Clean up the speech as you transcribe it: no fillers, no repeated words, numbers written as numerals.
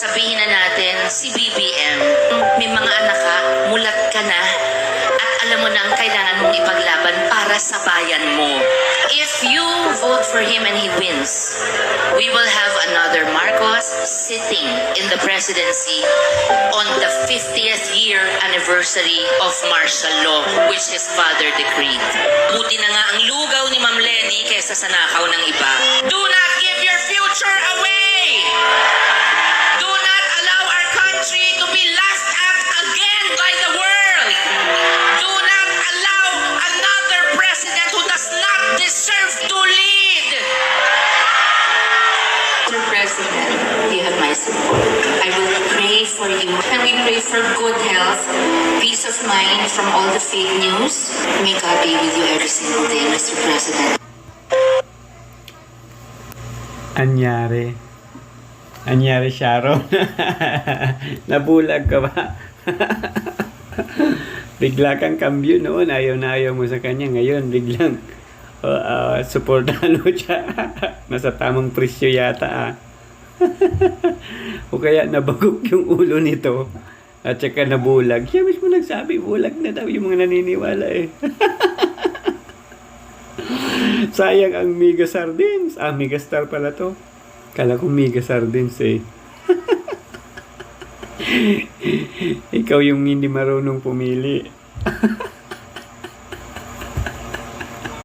sabihin na natin, si BBM, may mga anak ka, mulat ka na, at alam mo na ang kailangan mong ipaglaban para sa bayan mo. If you vote for him and he wins, we will have another Marcos sitting in the presidency on the 50th year anniversary of martial law, which his father decreed. Buti na nga ang lugaw ni Ma'am Lenny kesa sa nakaw ng iba. Do not give your future away! Do not allow our country to be laughed at again by the world! Do not allow another president who does not deserve to lead! Mr. President, you have my support. I will pray for you. And we pray for good health, peace of mind from all the fake news. May God be with you every single day, Mr. President. Anyari Sharon. Nabulag ka ba? Bigla kang kambyo noon, ayaw na ayaw mo sa kanya. Ngayon, biglang supportahan mo siya. Nasa tamang presyo yata o kaya nabagok yung ulo nito at saka nabulag. Siya mismo nagsabi, bulag na daw yung mga naniniwala Sayang ang Mega Sardines. Mega Star pala to. Kala ko Mega Sardines Ikaw yung hindi marunong pumili.